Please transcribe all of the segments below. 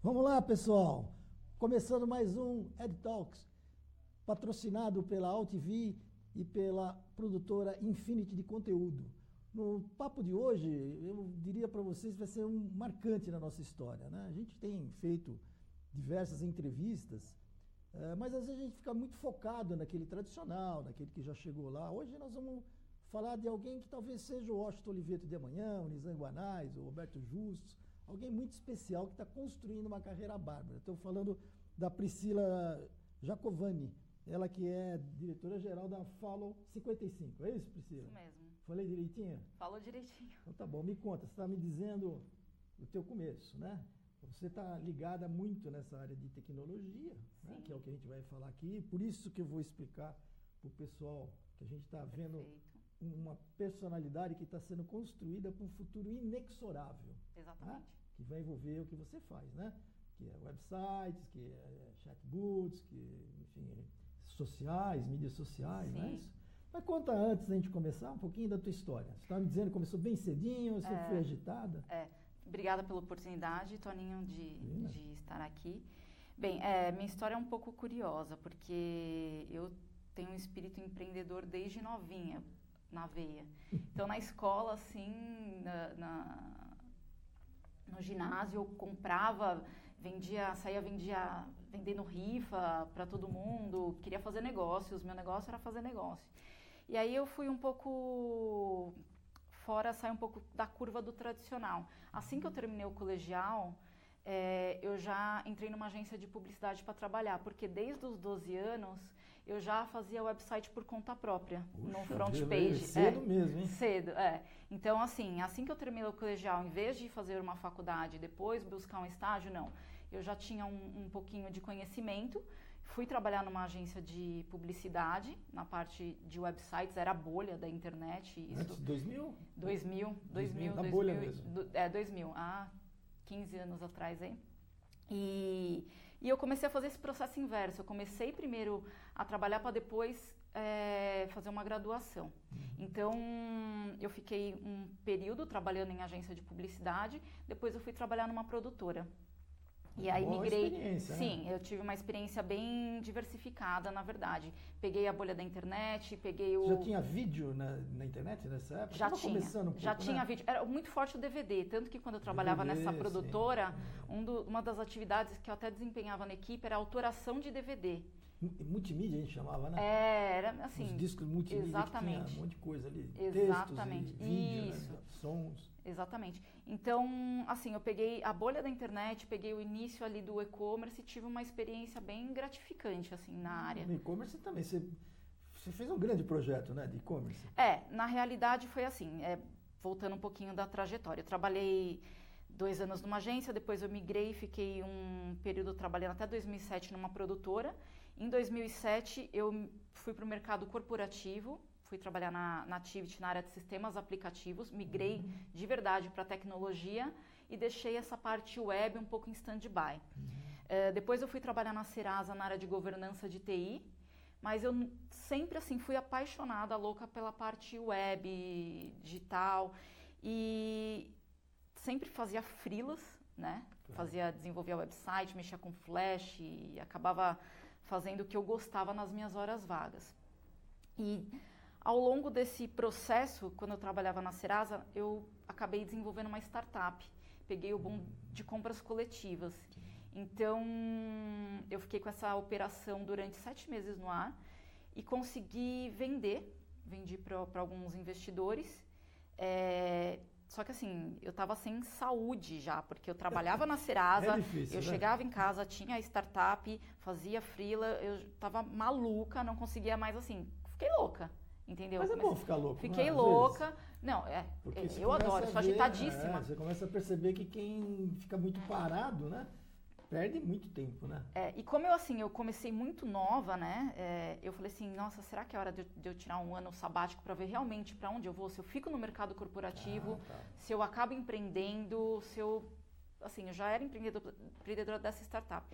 Vamos lá, pessoal. Começando mais um EdTalks, patrocinado pela AltV e pela produtora Infinity de conteúdo. No papo de hoje, eu diria para vocês que vai ser um marcante na nossa história, né? A gente tem feito diversas entrevistas, mas às vezes a gente fica muito focado naquele tradicional, naquele que já chegou lá. Hoje nós vamos falar de alguém que talvez seja o Washington Oliveto de amanhã, o Nizam Guanais, o Roberto Justus, alguém muito especial que está construindo uma carreira bárbara. Estou falando da Priscila Jacovani, ela que é diretora-geral da Follow 55. É isso, Priscila? Isso mesmo. Falei direitinho? Falou direitinho. Então tá bom, me conta, você está me dizendo o teu começo, né? Você está ligada muito nessa área de tecnologia, né? Que é o que a gente vai falar aqui, por isso que eu vou explicar para o pessoal que a gente está vendo uma personalidade que está sendo construída para um futuro inexorável. Exatamente. Né? Que vai envolver o que você faz, né? Que é websites, que é chatbots, que, enfim, sociais, mídias sociais, Sim. não é isso? Mas conta antes da gente começar um pouquinho da tua história. Você estava me dizendo que começou bem cedinho, você foi agitada? Obrigada pela oportunidade, Toninho, de estar aqui. Bem, minha história é um pouco curiosa, porque eu tenho um espírito empreendedor desde novinha, na veia. Então, na escola, assim, no ginásio, eu comprava, saía vendendo rifa para todo mundo, queria fazer negócios, meu negócio era fazer negócio. E aí eu fui um pouco saí um pouco da curva do tradicional. Assim que eu terminei o colegial, eu já entrei numa agência de publicidade para trabalhar, porque desde os 12 anos eu já fazia website por conta própria, no front page. Cedo mesmo, hein? Cedo, Então, assim que eu terminei o colegial, em vez de fazer uma faculdade e depois buscar um estágio, não. Eu já tinha um pouquinho de conhecimento, fui trabalhar numa agência de publicidade, na parte de websites, era a bolha da internet. Antes de 2000? 2000, na bolha mesmo. 2000, 15 anos atrás, hein? E eu comecei a fazer esse processo inverso. Eu comecei primeiro a trabalhar para depois fazer uma graduação. Então, eu fiquei um período trabalhando em agência de publicidade, depois eu fui trabalhar numa produtora. E aí migrei. Sim, né? Eu tive uma experiência bem diversificada, na verdade. Peguei a bolha da internet, Já tinha vídeo na internet nessa época? Já tinha. Começando um pouco, já tinha vídeo. Era muito forte o DVD, tanto que quando eu trabalhava nessa produtora, uma das atividades que eu até desempenhava na equipe era a autoração de DVD. Multimídia a gente chamava, né? Era assim. Os discos multimídia. Exatamente. Que tinha um monte de coisa ali. Exatamente. Textos e vídeo, isso. Né? Sons. Exatamente. Então, assim, eu peguei a bolha da internet, peguei o início ali do e-commerce e tive uma experiência bem gratificante, assim, na área. No e-commerce também, você fez um grande projeto, né, de e-commerce. Na realidade foi assim, voltando um pouquinho da trajetória. Eu trabalhei 2 anos numa agência, depois eu migrei e fiquei um período trabalhando até 2007 numa produtora. Em 2007 eu fui para o mercado corporativo, fui trabalhar na Activity, na área de sistemas aplicativos, migrei de verdade para tecnologia e deixei essa parte web um pouco em stand-by. Depois eu fui trabalhar na Serasa, na área de governança de TI, mas eu sempre assim fui apaixonada, louca pela parte web, digital, e sempre fazia freelas, né? Desenvolvia website, mexia com Flash e acabava fazendo o que eu gostava nas minhas horas vagas. E ao longo desse processo, quando eu trabalhava na Serasa, eu acabei desenvolvendo uma startup. Peguei o boom de compras coletivas. Então, eu fiquei com essa operação durante 7 meses no ar e consegui vendi para alguns investidores. Só que assim, eu estava sem saúde já, porque eu trabalhava na Serasa, difícil, eu chegava em casa, tinha a startup, fazia freela, eu estava maluca, não conseguia mais assim, fiquei louca. Entendeu? Mas é bom ficar louco. Fiquei louca. Não, eu adoro, sou agitadíssima. Você começa a perceber que quem fica muito parado, né? Perde muito tempo, né? E como eu comecei muito nova, né? Eu falei assim, nossa, será que é hora de eu tirar um ano sabático para ver realmente para onde eu vou? Se eu fico no mercado corporativo, se eu acabo empreendendo, eu já era empreendedora dessa startup.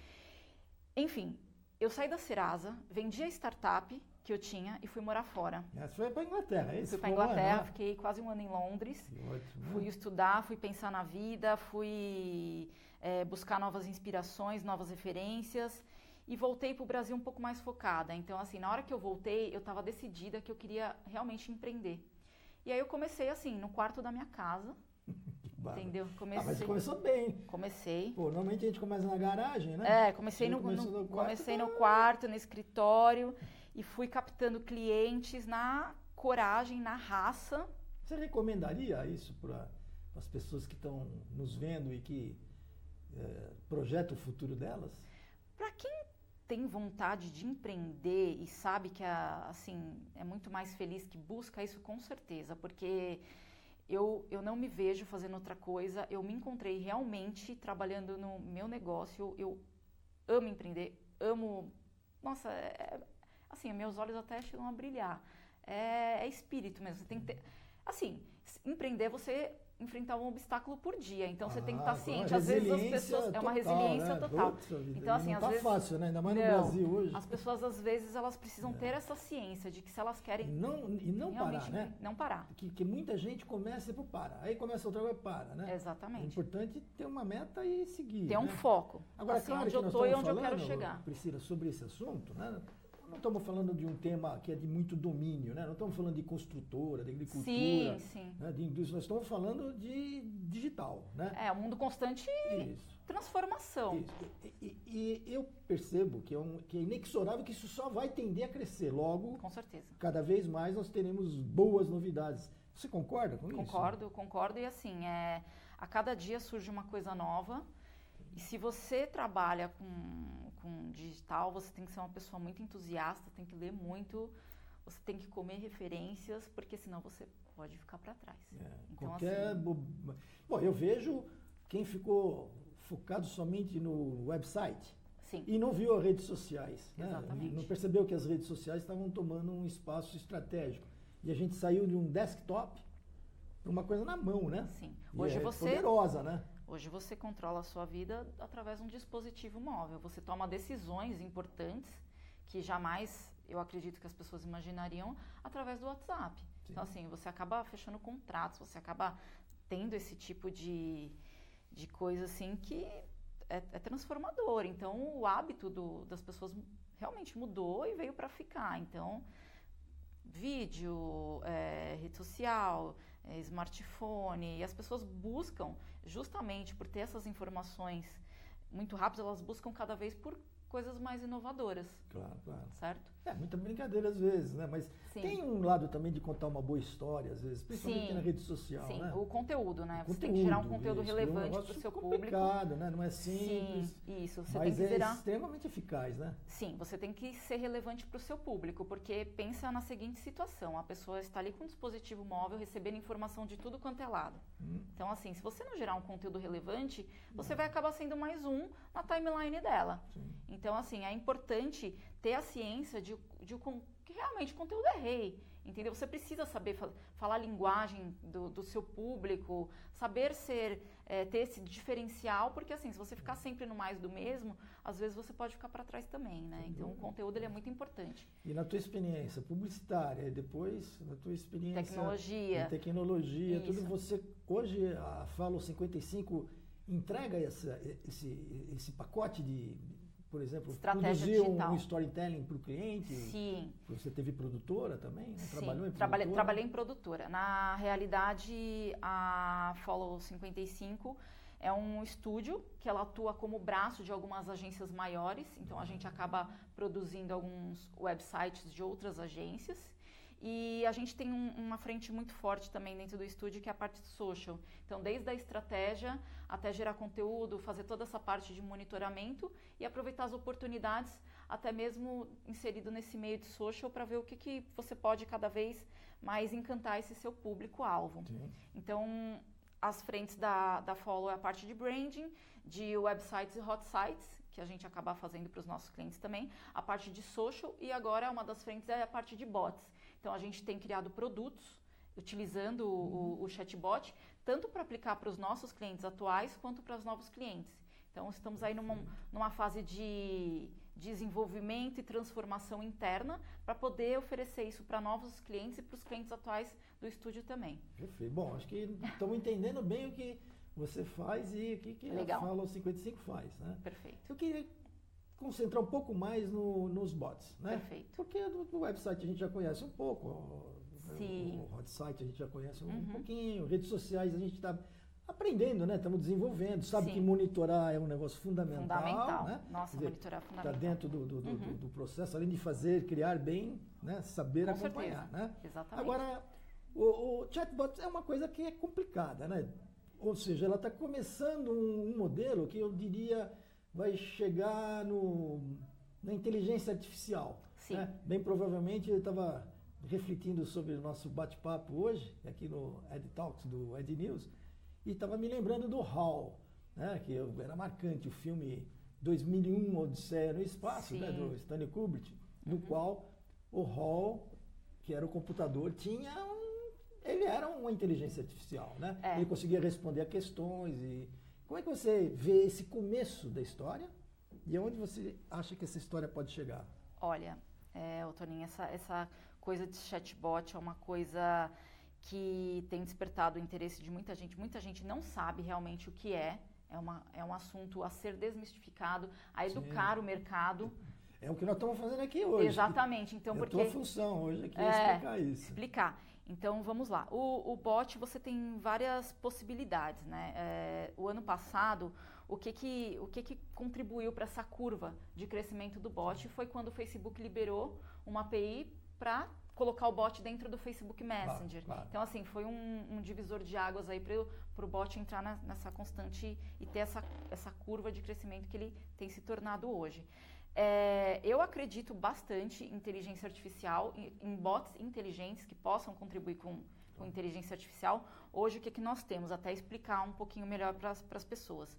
Enfim, eu saí da Serasa, vendi a startup que eu tinha e fui morar fora. Você foi para a Inglaterra, é isso? Fui para a Inglaterra, fiquei quase um ano em Londres. Ótimo. Fui estudar, fui pensar na vida, fui buscar novas inspirações, novas referências. E voltei para o Brasil um pouco mais focada. Então, assim, na hora que eu voltei, eu estava decidida que eu queria realmente empreender. E aí eu comecei, assim, no quarto da minha casa. Entendeu? Mas você começou bem. Comecei. Pô, normalmente a gente começa na garagem, né? Comecei no quarto, no escritório. E fui captando clientes na coragem, na raça. Você recomendaria isso para as pessoas que estão nos vendo e que projetam o futuro delas? Para quem tem vontade de empreender e sabe que assim, é muito mais feliz, que busca isso, com certeza, porque eu não me vejo fazendo outra coisa, eu me encontrei realmente trabalhando no meu negócio, eu amo empreender, amo, nossa, assim, meus olhos até chegam a brilhar, é espírito mesmo, você tem que ter, assim, empreender você enfrentar um obstáculo por dia, então você tem que estar ciente. Às vezes as pessoas é uma resiliência total. Então assim, às vezes fácil, né? Ainda mais no Brasil hoje. As pessoas às vezes elas precisam ter essa ciência de que se elas querem e não parar, né? Não parar. Que muita gente começa e para, aí começa outra coisa e para, né? Exatamente. É importante ter uma meta e seguir. Ter um foco. Agora, assim, claro, onde eu estou e onde eu quero chegar. Priscila, sobre esse assunto, né? Não estamos falando de um tema que é de muito domínio, né? Não estamos falando de construtora, de agricultura, sim. Né? De indústria, nós estamos falando de digital, né? É, um mundo constante transformação. Isso. E eu percebo que é inexorável que isso só vai tender a crescer. Logo, com certeza. Cada vez mais nós teremos boas novidades. Você concorda com isso? Concordo. E assim, a cada dia surge uma coisa nova. E se você trabalha com digital, você tem que ser uma pessoa muito entusiasta, tem que ler muito, você tem que comer referências, porque senão você pode ficar para trás. Então, Bom, eu vejo quem ficou focado somente no website. Sim. E não viu as redes sociais. Exatamente. Não percebeu que as redes sociais estavam tomando um espaço estratégico. E a gente saiu de um desktop para uma coisa na mão, né? Sim. Hoje poderosa, né? Hoje você controla a sua vida através de um dispositivo móvel. Você toma decisões importantes que jamais, eu acredito que as pessoas imaginariam, através do WhatsApp. Sim. Então, assim, você acaba fechando contratos, você acaba tendo esse tipo de coisa, assim, que é transformador. Então, o hábito das pessoas realmente mudou e veio para ficar. Então, vídeo, rede social, smartphone, e as pessoas buscam, justamente por ter essas informações muito rápidas, elas buscam cada vez por coisas mais inovadoras. Claro. Certo? Muita brincadeira às vezes, né? Mas sim. Tem um lado também de contar uma boa história, às vezes, principalmente na rede social, sim. Né? O conteúdo, né? Você tem que gerar um conteúdo relevante para o seu público. Né? Não é simples. Sim, isso. Você mas tem que gerar... extremamente eficaz, né? Sim, você tem que ser relevante para o seu público, porque pensa na seguinte situação, a pessoa está ali com um dispositivo móvel recebendo informação de tudo quanto é lado. Então, assim, se você não gerar um conteúdo relevante, você vai acabar sendo mais um na timeline dela. Sim. Então, assim, é importante ter a ciência de que realmente o conteúdo é rei, entendeu? Você precisa saber falar a linguagem do seu público, saber ter esse diferencial, porque assim, se você ficar sempre no mais do mesmo, às vezes você pode ficar para trás também, né? Então, o conteúdo ele é muito importante. E na tua experiência publicitária, e depois na tua experiência... Tecnologia, tudo você... Hoje, a Falo 55 entrega esse pacote de... Por exemplo, estratégia produzir digital. Um storytelling para o cliente? Sim. Você teve produtora também? Sim, trabalhou em produtora? Trabalhei em produtora. Na realidade, a Follow 55 é um estúdio que ela atua como braço de algumas agências maiores. Então, a gente acaba produzindo alguns websites de outras agências. E a gente tem uma frente muito forte também dentro do estúdio, que é a parte de social. Então, desde a estratégia até gerar conteúdo, fazer toda essa parte de monitoramento e aproveitar as oportunidades, até mesmo inserido nesse meio de social, para ver o que você pode cada vez mais encantar esse seu público-alvo. Então, as frentes da Follow é a parte de branding, de websites e hot sites, que a gente acaba fazendo para os nossos clientes também, a parte de social, e agora uma das frentes é a parte de bots. Então, a gente tem criado produtos utilizando o chatbot, tanto para aplicar para os nossos clientes atuais, quanto para os novos clientes. Então, estamos aí numa fase de desenvolvimento e transformação interna para poder oferecer isso para novos clientes e para os clientes atuais do estúdio também. Perfeito. Bom, acho que estamos entendendo bem você faz e o que a Follow 55 faz, né? Perfeito. Eu queria concentrar um pouco mais nos bots, né? Perfeito. Porque do website a gente já conhece um pouco, Sim. o hot site a gente já conhece um pouquinho, redes sociais a gente está aprendendo, né? Estamos desenvolvendo, sabe Sim. que monitorar é um negócio fundamental. Né? Nossa, dizer, monitorar é fundamental. Está dentro do processo, além de criar bem, né? Saber Com acompanhar, certeza. né? Exatamente. Agora, o chatbot é uma coisa que é complicada, né? Ou seja, ela está começando um modelo que eu diria vai chegar na inteligência artificial. Sim. Né? Bem provavelmente eu estava refletindo sobre o nosso bate-papo hoje, aqui no Ed Talks do Ed News, e estava me lembrando do HAL, né? Que era marcante, o filme 2001, Odisseia no Espaço, né? Do Stanley Kubrick, no qual o HAL, que era o computador, ele era uma inteligência artificial, né? Ele conseguia responder a questões. E como é que você vê esse começo da história e aonde você acha que essa história pode chegar? Olha, Toninho, essa coisa de chatbot é uma coisa que tem despertado o interesse de muita gente. Muita gente não sabe realmente o que é. É um assunto a ser desmistificado, a educar o mercado. É o que nós estamos fazendo aqui hoje. Exatamente. Então, porque a tua função hoje aqui é explicar isso. Explicar. Então, vamos lá. O bot, você tem várias possibilidades, né? O ano passado, o que contribuiu para essa curva de crescimento do bot foi quando o Facebook liberou uma API para colocar o bot dentro do Facebook Messenger. Claro. Então, assim, foi um divisor de águas aí para o bot entrar nessa constante e ter essa curva de crescimento que ele tem se tornado hoje. Eu acredito bastante em inteligência artificial, em bots inteligentes que possam contribuir com inteligência artificial. Hoje, o que nós temos? Até explicar um pouquinho melhor para as pessoas.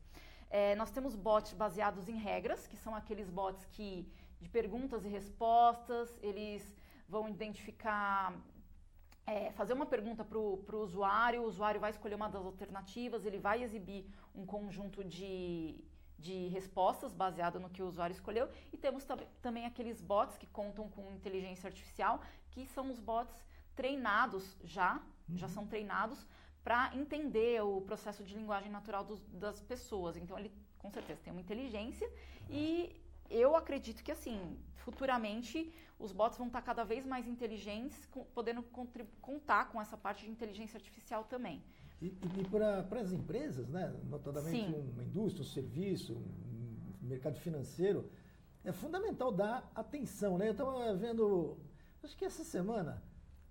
Nós temos bots baseados em regras, que são aqueles bots de perguntas e respostas, eles vão identificar, fazer uma pergunta para o usuário vai escolher uma das alternativas, ele vai exibir um conjunto de respostas baseado no que o usuário escolheu, e temos também aqueles bots que contam com inteligência artificial, que são os bots treinados já são treinados para entender o processo de linguagem natural das pessoas. Então ele com certeza tem uma inteligência e eu acredito que assim, futuramente os bots vão estar cada vez mais inteligentes, podendo contar com essa parte de inteligência artificial também. E para as empresas, né, notadamente uma indústria, um serviço, um mercado financeiro, é fundamental dar atenção, né? Eu estava vendo, acho que essa semana,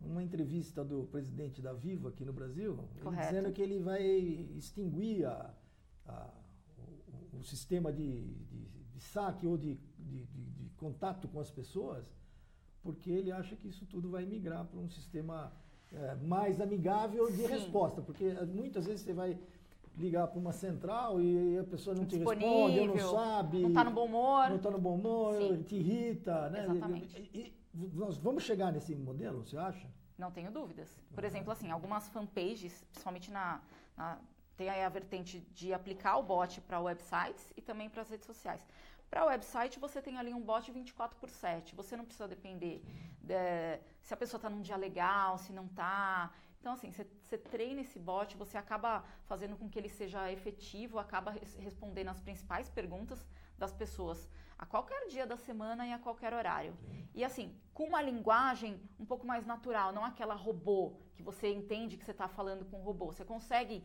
uma entrevista do presidente da Vivo aqui no Brasil, ele dizendo que ele vai extinguir o sistema de saque ou de contato com as pessoas, porque ele acha que isso tudo vai migrar para um sistema mais amigável de resposta, porque muitas vezes você vai ligar para uma central e a pessoa não te responde, ou não sabe, não está no bom humor, te irrita, né? Exatamente. E nós vamos chegar nesse modelo, você acha? Não tenho dúvidas. Por exemplo, assim, algumas fanpages, principalmente tem aí a vertente de aplicar o bot para websites e também para as redes sociais. Para o website, você tem ali um bot 24/7. Você não precisa depender se a pessoa está num dia legal, se não está. Então, assim, você treina esse bot, você acaba fazendo com que ele seja efetivo, acaba respondendo as principais perguntas das pessoas a qualquer dia da semana e a qualquer horário. E, assim, com uma linguagem um pouco mais natural, não aquela robô, que você entende que você está falando com um robô. Você consegue...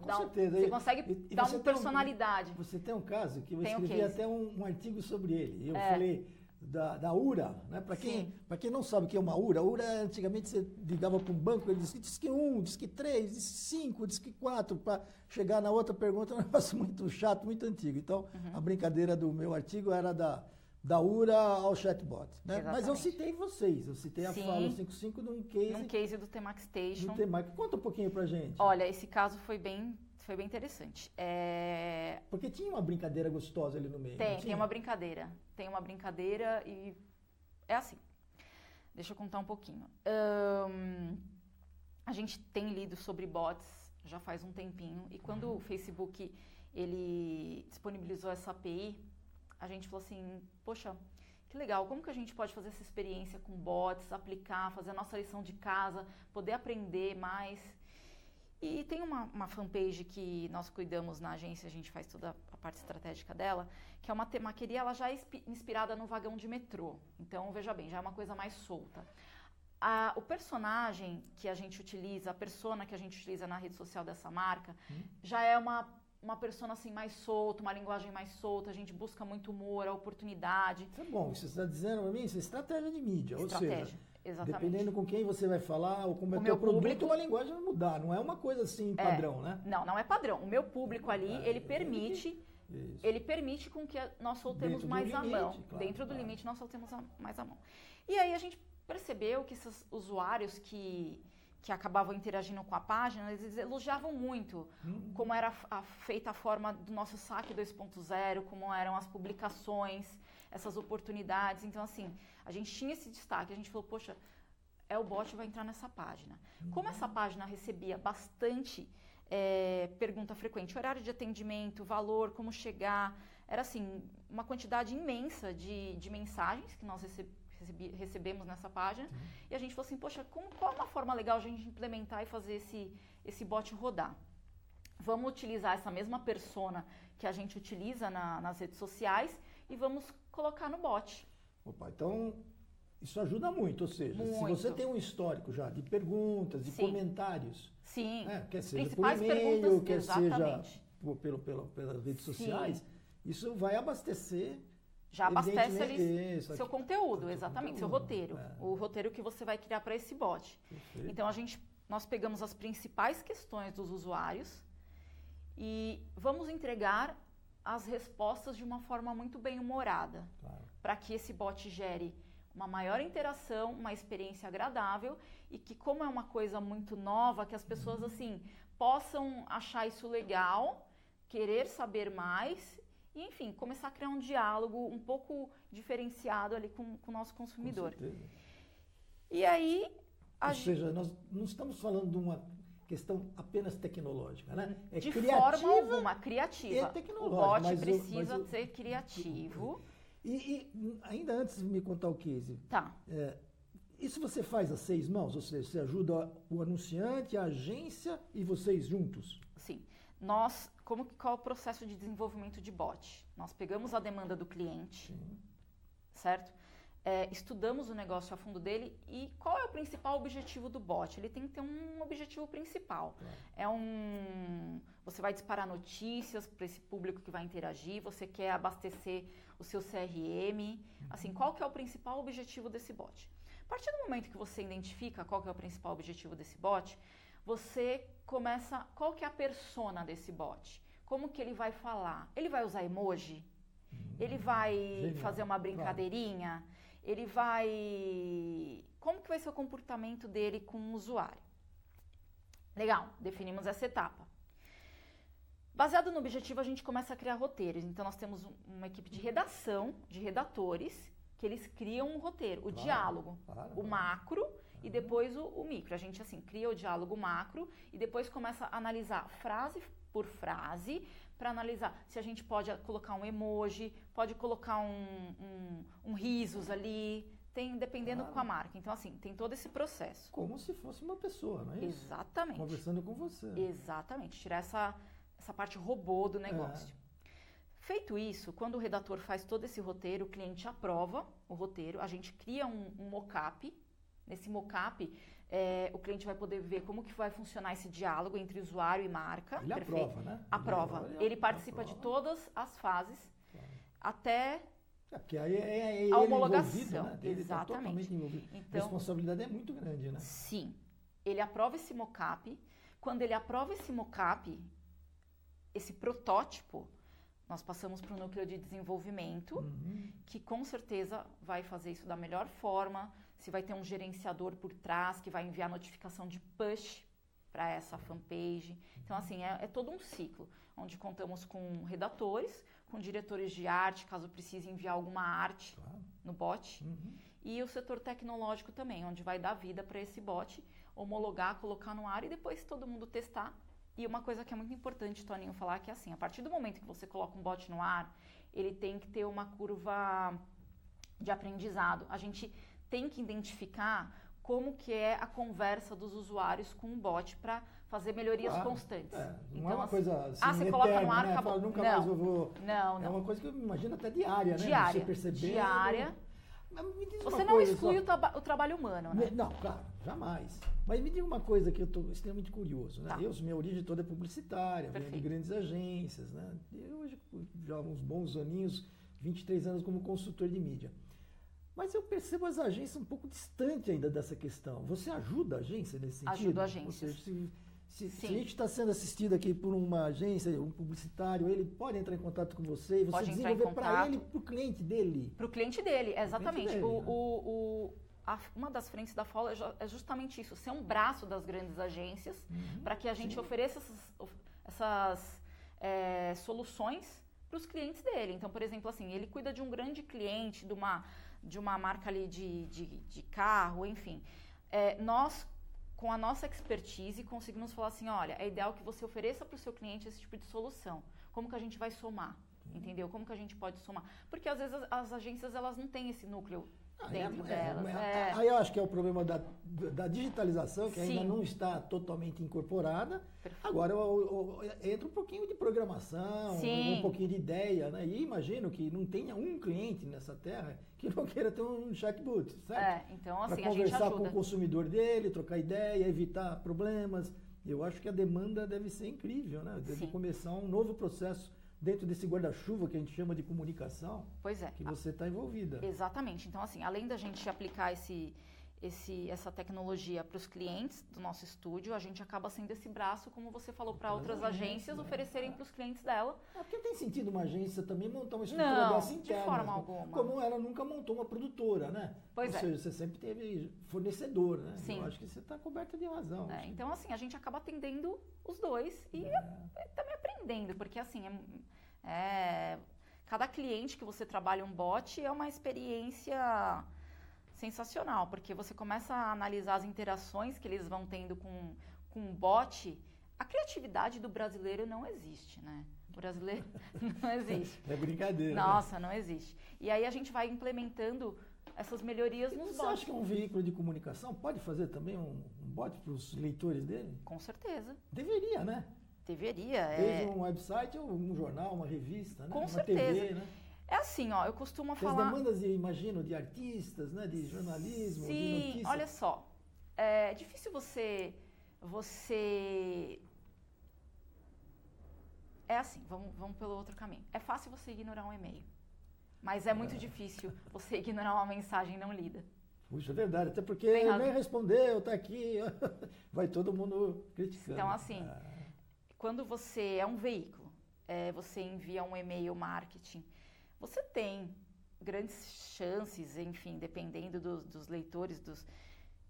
com certeza. Você consegue dar uma personalidade. Você tem um caso que eu escrevi até um artigo sobre ele. Eu falei da URA, né? Para quem não sabe o que é uma URA, antigamente você ligava para um banco, ele disse que 1, disse que 3, disse que 5, disse que 4, para chegar na outra pergunta, é um negócio muito chato, muito antigo. Então, a brincadeira do meu artigo era da URA ao chatbot. Né? Mas eu citei vocês, eu citei a Follow 55 num case do Temac Station. Conta um pouquinho pra gente. Olha, esse caso foi bem interessante. Porque tinha uma brincadeira gostosa ali no meio. Tem uma brincadeira. Tem uma brincadeira e é assim. Deixa eu contar um pouquinho. A gente tem lido sobre bots já faz um tempinho e quando o Facebook ele disponibilizou essa API, a gente falou assim, poxa, que legal, como que a gente pode fazer essa experiência com bots, aplicar, fazer a nossa lição de casa, poder aprender mais. E tem uma fanpage que nós cuidamos na agência, a gente faz toda a parte estratégica dela, que é uma temaqueria, ela já é inspirada no vagão de metrô. Então, veja bem, já é uma coisa mais solta. O personagem que a gente utiliza, a persona que a gente utiliza na rede social dessa marca, já é uma persona assim mais solta, uma linguagem mais solta, a gente busca muito humor, a oportunidade. Isso é bom, você está dizendo para mim, isso é estratégia de mídia, Estratégia, ou seja, exatamente. Dependendo com quem você vai falar, ou como é o teu público, produto, a linguagem vai mudar, não é uma coisa assim padrão, né? Não é padrão. O meu público ali, ele permite com que nós soltemos mais a mão. Dentro do limite, nós soltemos mais a mão. E aí a gente percebeu que esses usuários que acabavam interagindo com a página, eles elogiavam muito como era feita a forma do nosso saque 2.0, como eram as publicações, essas oportunidades. Então, assim, a gente tinha esse destaque, a gente falou, poxa, o bot vai entrar nessa página. Como essa página recebia bastante pergunta frequente, horário de atendimento, valor, como chegar, era assim, uma quantidade imensa de mensagens que nós recebemos nessa página, e a gente falou assim, poxa, qual é uma forma legal de a gente implementar e fazer esse bot rodar? Vamos utilizar essa mesma persona que a gente utiliza nas redes sociais e vamos colocar no bot. Opa, então isso ajuda muito, ou seja, se você tem um histórico já de perguntas, de comentários, quer seja por e-mail, quer seja pelas redes sociais, isso vai abastecer. Já abastece ali seu conteúdo, exatamente, seu roteiro. O roteiro que você vai criar para esse bot. Perfeito. Então, nós pegamos as principais questões dos usuários e vamos entregar as respostas de uma forma muito bem humorada, para que esse bot gere uma maior interação, uma experiência agradável e que, como é uma coisa muito nova, que as pessoas assim possam achar isso legal, querer saber mais e, enfim, começar a criar um diálogo um pouco diferenciado ali com o nosso consumidor. Com certeza. E aí... Ou seja, nós não estamos falando de uma questão apenas tecnológica, né? De forma alguma, criativa. E tecnológica. O bot precisa ser criativo. E ainda antes de me contar o case, isso você faz a 6 mãos? Ou seja, você ajuda o anunciante, a agência e vocês juntos? Sim. Qual é o processo de desenvolvimento de bot? Nós pegamos a demanda do cliente, certo? Estudamos o negócio a fundo dele e qual é o principal objetivo do bot? Ele tem que ter um objetivo principal. Você vai disparar notícias para esse público que vai interagir, você quer abastecer o seu CRM, assim, qual que é o principal objetivo desse bot? A partir do momento que você identifica qual que é o principal objetivo desse bot, você começa, qual que é a persona desse bot? Como que ele vai falar? Ele vai usar emoji? Ele vai fazer uma brincadeirinha? Ele vai... Como que vai ser o comportamento dele com o usuário? Legal, definimos essa etapa. Baseado no objetivo, a gente começa a criar roteiros. Então, nós temos uma equipe de redação, de redatores, que eles criam um roteiro, o diálogo, o macro e depois o micro. A gente, assim, cria o diálogo macro e depois começa a analisar frase por frase, para analisar se a gente pode colocar um emoji, pode colocar um risos ali, dependendo com a marca. Então, assim, tem todo esse processo. Como se fosse uma pessoa, não é isso? Exatamente. Conversando com você. Exatamente. Tirar essa parte robô do negócio. Feito isso, quando o redator faz todo esse roteiro, o cliente aprova o roteiro, a gente cria um mock-up. Nesse mock-up, o cliente vai poder ver como que vai funcionar esse diálogo entre usuário e marca. Ele aprova, né? Aprova. Ele participa de todas as fases, até porque aí a homologação. Envolvido, né? Ele está totalmente envolvido. Então, a responsabilidade é muito grande, né? Sim. Ele aprova esse mock-up. Quando ele aprova esse mock-up, esse protótipo, nós passamos para o núcleo de desenvolvimento, que com certeza vai fazer isso da melhor forma. Se vai ter um gerenciador por trás que vai enviar notificação de push para essa fanpage. Então, assim, é todo um ciclo, onde contamos com redatores, com diretores de arte, caso precise enviar alguma arte no bot. E o setor tecnológico também, onde vai dar vida para esse bot, homologar, colocar no ar e depois todo mundo testar. E uma coisa que é muito importante, Toninho, falar que é assim, a partir do momento que você coloca um bot no ar, ele tem que ter uma curva de aprendizado. A gente tem que identificar como que é a conversa dos usuários com o bot para fazer melhorias constantes. Não então, é uma coisa assim, você eterna, coloca no ar, né? acabou. Nunca mais eu vou... Não. É uma coisa que eu imagino até diária, né? Diária. Você percebendo... Diária. Você não coisa, exclui o trabalho humano, né? Não, claro, jamais. Mas me diga uma coisa que eu estou extremamente curioso, né? Tá. Minha origem toda é publicitária, venho de Perfeito. grandes agências, né? Eu hoje, já há uns bons aninhos, 23 anos como consultor de mídia. Mas eu percebo as agências um pouco distante ainda dessa questão. Você ajuda a agência nesse sentido? Ajudo a agência. Ou seja, se a gente está sendo assistido aqui por uma agência, um publicitário, ele pode entrar em contato com você e você Pode entrar em desenvolver para contato. ele, para o cliente dele. Para o cliente dele, exatamente. cliente dele, Uma das frentes da Follow é justamente isso, ser um braço das grandes agências para que a gente ofereça essas soluções para os clientes dele. Então, por exemplo, assim, ele cuida de um grande cliente, de uma marca ali de carro, enfim. Nós, com a nossa expertise, conseguimos falar assim, olha, é ideal que você ofereça para o seu cliente esse tipo de solução. Como que a gente vai somar? Entendeu? Como que a gente pode somar? Porque às vezes as agências elas não têm esse núcleo dentro delas. Aí eu acho que é o problema da digitalização, que ainda Sim. não está totalmente incorporada. Perfeito. Agora entra um pouquinho de programação, Sim. um pouquinho de ideia, né? E imagino que não tenha um cliente nessa terra que não queira ter um chatbot, certo? Então assim, Para a gente conversar com ajuda. o consumidor dele, trocar ideia, evitar problemas. Eu acho que a demanda deve ser incrível, né? Deve Sim. começar um novo processo dentro desse guarda-chuva que a gente chama de comunicação, Pois é. que você está envolvida. Exatamente. Então, assim, além da gente aplicar essa tecnologia para os clientes do nosso estúdio, a gente acaba sendo esse braço, como você falou, para outras agências oferecerem para os clientes dela. Porque tem sentido uma agência também montar uma estrutura Não, dessa de interna. forma alguma. Como ela nunca montou uma produtora, né? Pois Ou é. seja, você sempre teve fornecedor, né? Sim. Eu acho que você está coberta de razão. Então, assim, a gente acaba atendendo os dois e também aprendendo, porque, assim, cada cliente que você trabalha um bot é uma experiência sensacional, porque você começa a analisar as interações que eles vão tendo com o bot. A criatividade do brasileiro não existe, né? O brasileiro não existe. É brincadeira. Nossa, não existe. E aí a gente vai implementando essas melhorias nos Você bots. acha que um veículo de comunicação pode fazer também um bot para os leitores dele? Com certeza. Deveria, né? Deveria. Desde um website ou um jornal, uma revista, né? Com uma certeza. TV, né? É assim, ó, eu costumo Porque as falar... demandas, imagino, de artistas, né? De jornalismo, de Sim, notícias. olha só. É difícil você... É assim, vamos pelo outro caminho. É fácil você ignorar um e-mail, mas é muito difícil você ignorar uma mensagem não lida. Puxa, é verdade. Até porque Tem razão. nem respondeu, tá aqui. Vai todo mundo criticando. Então, assim, quando você é um veículo, você envia um e-mail marketing, você tem grandes chances, enfim, dependendo dos leitores,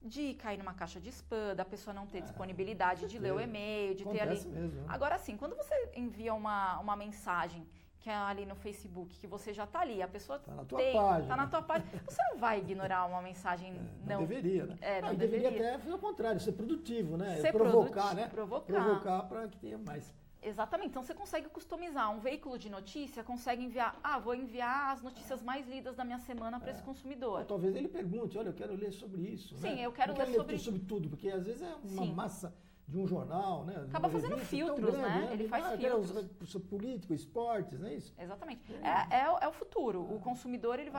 de cair numa caixa de spam, da pessoa não ter disponibilidade de ler o e-mail, de ter ali... Acontece mesmo, né? Agora, sim, quando você envia uma mensagem que é ali no Facebook, que você já está ali, a pessoa Tá na tua página. tá na tua página, você não vai ignorar uma mensagem Não deveria, né? não E deveria até fazer o contrário, ser produtivo, né? Ser provocar, né? provocar. Para que tenha mais. Exatamente. Então, você consegue customizar. Um veículo de notícia consegue enviar... vou enviar as notícias mais lidas da minha semana para esse consumidor. Ou talvez ele pergunte, olha, eu quero ler sobre isso. Sim, né? eu quero ler sobre tudo, porque às vezes é uma Sim. massa de um jornal, né? Acaba fazendo filtros, né? Ele faz filtros. Político, esportes, não é isso? Exatamente. É o futuro. O consumidor, ele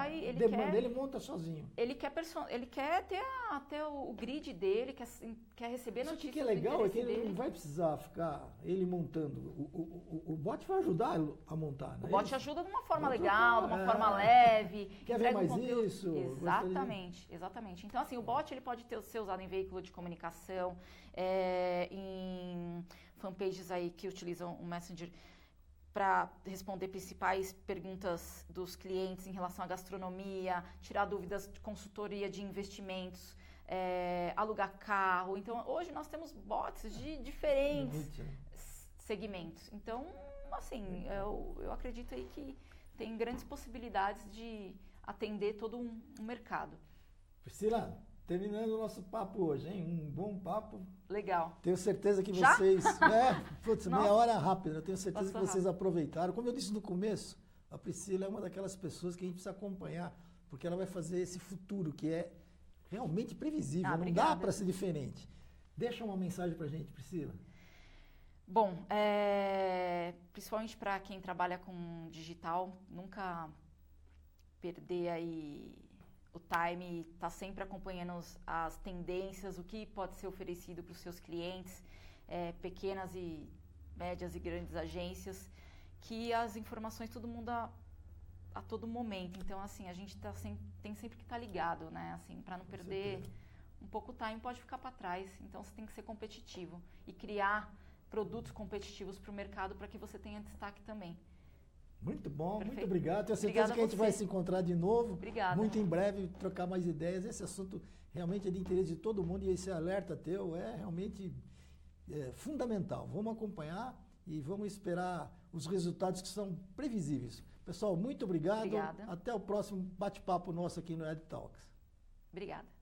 Ele monta sozinho. Ele quer ter até o grid dele, quer receber Isso notícias que é legal é que ele dele. não vai precisar ficar ele montando. O bot vai ajudar a montar, né? O bot ajuda de uma forma Vai legal, de trocar, uma forma leve. Quer ver entrega mais conteúdo. isso? Exatamente. Então, assim, o bot ele pode ser usado em veículo de comunicação, em fanpages aí que utilizam o Messenger para responder principais perguntas dos clientes em relação à gastronomia, tirar dúvidas de consultoria de investimentos, alugar carro. Então, hoje nós temos bots de diferentes segmentos. Então, assim, eu acredito aí que tem grandes possibilidades de atender todo um mercado. Priscila, terminando o nosso papo hoje, hein? Um bom papo. Legal. Tenho certeza que Já? vocês... meia hora rápida. Eu tenho certeza Passou que vocês aproveitaram. Como eu disse no começo, a Priscila é uma daquelas pessoas que a gente precisa acompanhar, porque ela vai fazer esse futuro, que é realmente previsível, não obrigada. dá para ser diferente. Deixa uma mensagem para a gente, Priscila. Bom, principalmente para quem trabalha com digital, nunca perder aí o time, tá sempre acompanhando as tendências, o que pode ser oferecido para os seus clientes, pequenas e médias e grandes agências, que as informações todo mundo a todo momento. Então, assim, a gente tem sempre que estar ligado, né? Assim, para não perder um pouco o time, pode ficar para trás. Então, você tem que ser competitivo e criar produtos competitivos para o mercado para que você tenha destaque também. Muito bom, Perfeito. Muito obrigado. Tenho certeza Obrigada que a gente vai se encontrar de novo. Obrigada. Muito em breve, trocar mais ideias. Esse assunto realmente é de interesse de todo mundo e esse alerta teu é realmente fundamental. Vamos acompanhar e vamos esperar os resultados que são previsíveis. Pessoal, muito obrigado. Obrigada. Até o próximo bate-papo nosso aqui no EdTalks. Obrigada.